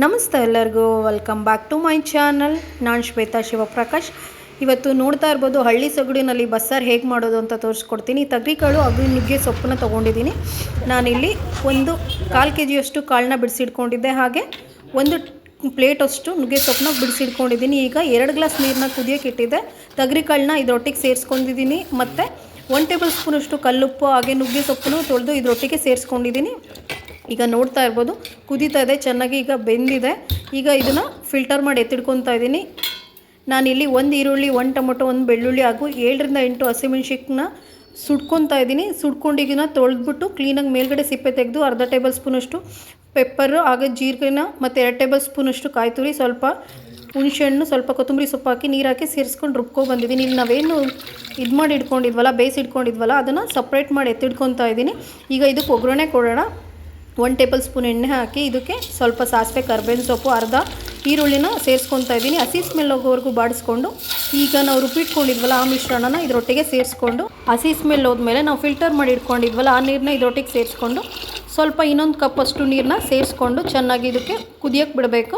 ನಮಸ್ತೆ ಎಲ್ಲರಿಗೂ, welcome back to my channel. ನಾನು ಶ್ವೇತಾ ಶಿವಪ್ರಕಾಶ್. ಇವತ್ತು ನೋಡ್ತಾ ಇರ್ಬೋದು ಹಳ್ಳಿ ಸೊಗಡಿನಲ್ಲಿ ಬಸ್ಸಾರು ಹೇಗೆ ಮಾಡೋದು ಅಂತ ತೋರಿಸ್ಕೊಡ್ತೀನಿ. ತಗರಿಕಾಳು ಹಾಗೂ ನುಗ್ಗೆ ಸೊಪ್ಪನ್ನ ತೊಗೊಂಡಿದ್ದೀನಿ. ನಾನಿಲ್ಲಿ ಒಂದು 1/4 kg ಕಾಳನ್ನ ಬಿಡಿಸಿಟ್ಕೊಂಡಿದ್ದೆ. ಹಾಗೆ ಒಂದು ಪ್ಲೇಟಷ್ಟು ನುಗ್ಗೆ ಸೊಪ್ಪನ್ನ ಬಿಡಿಸಿಟ್ಕೊಂಡಿದ್ದೀನಿ. ಈಗ 2 ಗ್ಲಾಸ್ ನೀರನ್ನ ಕುದಿಯೋಕೆ ಇಟ್ಟಿದ್ದೆ. ತಗರಿಕಾಳನ್ನ ಇದರೊಟ್ಟಿಗೆ ಸೇರಿಸ್ಕೊಂಡಿದ್ದೀನಿ. ಮತ್ತು 1 ಟೇಬಲ್ ಸ್ಪೂನಷ್ಟು ಕಲ್ಲುಪ್ಪು ಹಾಗೆ ನುಗ್ಗೆ ಸೊಪ್ಪನ್ನು ತೊಳೆದು ಇದರೊಟ್ಟಿಗೆ ಸೇರಿಸ್ಕೊಂಡಿದ್ದೀನಿ. ಈಗ ನೋಡ್ತಾ ಇರ್ಬೋದು ಕುದೀತಾ ಇದೆ, ಚೆನ್ನಾಗಿ ಈಗ ಬೆಂದಿದೆ. ಈಗ ಇದನ್ನು ಫಿಲ್ಟರ್ ಮಾಡಿ ಎತ್ತಿಡ್ಕೊತಾ ಇದ್ದೀನಿ. ನಾನಿಲ್ಲಿ 1 ಈರುಳ್ಳಿ, 1 ಟೊಮೊಟೊ, 1 ಬೆಳ್ಳುಳ್ಳಿ ಹಾಗೂ 7 ರಿಂದ 8 ಹಸಿಮೆಣ್ಸಿನ ಸುಡ್ಕೊತಾ ಇದ್ದೀನಿ. ಸುಡ್ಕೊಂಡು ಇದನ್ನು ತೊಳೆದ್ಬಿಟ್ಟು ಕ್ಲೀನಾಗಿ ಮೇಲ್ಗಡೆ ಸಿಪ್ಪೆ ತೆಗೆದು ಅರ್ಧ ಟೇಬಲ್ ಸ್ಪೂನಷ್ಟು ಪೆಪ್ಪರು ಹಾಗೆ ಜೀರಿಗೆನ ಮತ್ತು 2 ಟೇಬಲ್ ಸ್ಪೂನಷ್ಟು ಕಾಯಿ ತುರಿ, ಸ್ವಲ್ಪ ಹುಣಸೆಹಣ್ಣು, ಸ್ವಲ್ಪ ಕೊತ್ತಂಬರಿ ಸೊಪ್ಪು ಹಾಕಿ ನೀರು ಹಾಕಿ ಸೇರಿಸ್ಕೊಂಡು ರುಬ್ಕೊಬಂದಿದ್ದೀನಿ. ಇಲ್ಲಿ ನಾವೇನು ಇದು ಮಾಡಿ ಇಟ್ಕೊಂಡಿದ್ವಲ್ಲ, ಬೇಯಿಸಿ ಇಟ್ಕೊಂಡಿದ್ವಲ್ಲ, ಅದನ್ನು ಸಪ್ರೇಟ್ ಮಾಡಿ ಎತ್ತಿಡ್ಕೊತಾ ಇದ್ದೀನಿ. ಈಗ ಇದಕ್ಕೆ ಒಗ್ಗರಣೆ ಕೊಡೋಣ. 1 ಟೇಬಲ್ ಸ್ಪೂನ್ ಎಣ್ಣೆ ಹಾಕಿ ಇದಕ್ಕೆ ಸ್ವಲ್ಪ ಸಾಸಿವೆ, ಕರ್ಬೇವಿನ ಸೊಪ್ಪು, ಅರ್ಧ ಈರುಳ್ಳಿನ ಸೇರಿಸ್ಕೊತಾ ಇದ್ದೀನಿ. ಹಸಿ ಸ್ಮೆಲ್ ಹೋಗೋವರೆಗೂ ಬಾಡಿಸ್ಕೊಂಡು ಈಗ ನಾವು ರುಬ್ಬಿಟ್ಕೊಂಡಿದ್ವಲ್ಲ ಆ ಮಿಶ್ರಣನ ಇದರೊಟ್ಟಿಗೆ ಸೇರಿಸ್ಕೊಂಡು, ಹಸಿ ಸ್ಮೆಲ್ ಹೋದ್ಮೇಲೆ ನಾವು ಫಿಲ್ಟರ್ ಮಾಡಿ ಇಟ್ಕೊಂಡಿದ್ವಲ್ಲ ಆ ನೀರನ್ನ ಇದರೊಟ್ಟಿಗೆ ಸೇರಿಸ್ಕೊಂಡು ಸ್ವಲ್ಪ ಇನ್ನೊಂದು ಕಪ್ಪಷ್ಟು ನೀರನ್ನ ಸೇರಿಸ್ಕೊಂಡು ಚೆನ್ನಾಗಿ ಇದಕ್ಕೆ ಕುದಿಯೋಕ್ಕೆ ಬಿಡಬೇಕು.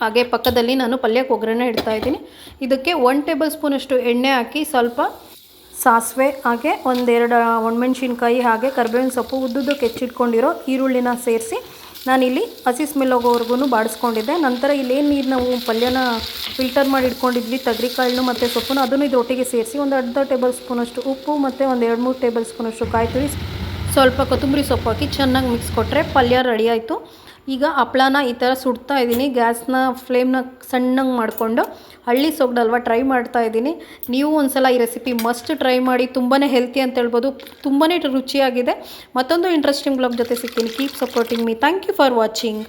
ಹಾಗೆ ಪಕ್ಕದಲ್ಲಿ ನಾನು ಪಲ್ಯಕ್ಕೆ ಒಗ್ಗರಣೆ ಇಡ್ತಾ ಇದ್ದೀನಿ. ಇದಕ್ಕೆ 1 ಟೇಬಲ್ ಸ್ಪೂನಷ್ಟು ಎಣ್ಣೆ ಹಾಕಿ ಸ್ವಲ್ಪ ಸಾಸಿವೆ ಹಾಗೆ 1-2 ಒಣಮೆಣ್ಸಿನ್ಕಾಯಿ ಹಾಗೆ ಕರ್ಬೇವಿನ ಸೊಪ್ಪು, ಉದ್ದುದ್ದಕ್ಕೆ ಹೆಚ್ಚಿಟ್ಕೊಂಡಿರೋ ಈರುಳ್ಳಿನ ಸೇರಿಸಿ ನಾನಿಲ್ಲಿ ಹಸಿ ಸ್ಮೆಲ್ ಹೋಗೋವರೆಗೂ ಬಾಡಿಸ್ಕೊಂಡಿದ್ದೆ. ನಂತರ ಇಲ್ಲೇನು ನೀರು ನಾವು ಪಲ್ಯನ ಫಿಲ್ಟರ್ ಮಾಡಿ ಇಟ್ಕೊಂಡಿದ್ವಿ, ತಗರಿಕಾಳನ್ನು ಮತ್ತು ಸೊಪ್ಪನ್ನು, ಅದನ್ನು ಇದರೊಟ್ಟಿಗೆ ಸೇರಿಸಿ ಒಂದು ಅರ್ಧ ಟೇಬಲ್ ಸ್ಪೂನಷ್ಟು ಉಪ್ಪು ಮತ್ತು 1-2-3 ಟೇಬಲ್ ಸ್ಪೂನಷ್ಟು ಕಾಯಿ ತುರಿ, ಸ್ವಲ್ಪ ಕೊತ್ತಂಬರಿ ಸೊಪ್ಪು ಹಾಕಿ ಚೆನ್ನಾಗಿ ಮಿಕ್ಸ್ ಕೊಟ್ಟರೆ ಪಲ್ಯ ರೆಡಿ ಆಯಿತು. ಈಗ ಹಪ್ಳನ ಈ ಥರ ಸುಡ್ತಾ ಇದ್ದೀನಿ. ಗ್ಯಾಸ್ನ ಫ್ಲೇಮ್ನ ಸಣ್ಣಗೆ ಮಾಡಿಕೊಂಡು ಹಳ್ಳಿ ಸೊಗಡಲ್ವ ಟ್ರೈ ಮಾಡ್ತಾ ಇದ್ದೀನಿ. ನೀವು ಒಂದ್ಸಲ ಈ ರೆಸಿಪಿ ಮಸ್ಟ್ ಟ್ರೈ ಮಾಡಿ. ತುಂಬಾ ಹೆಲ್ತಿ ಅಂತ ಹೇಳ್ಬೋದು, ತುಂಬಾ ರುಚಿಯಾಗಿದೆ. ಮತ್ತೊಂದು ಇಂಟ್ರೆಸ್ಟಿಂಗ್ ಬ್ಲಾಗ್ ಜೊತೆ ಸಿಗ್ತೀನಿ. Keep supporting me. Thank you for watching.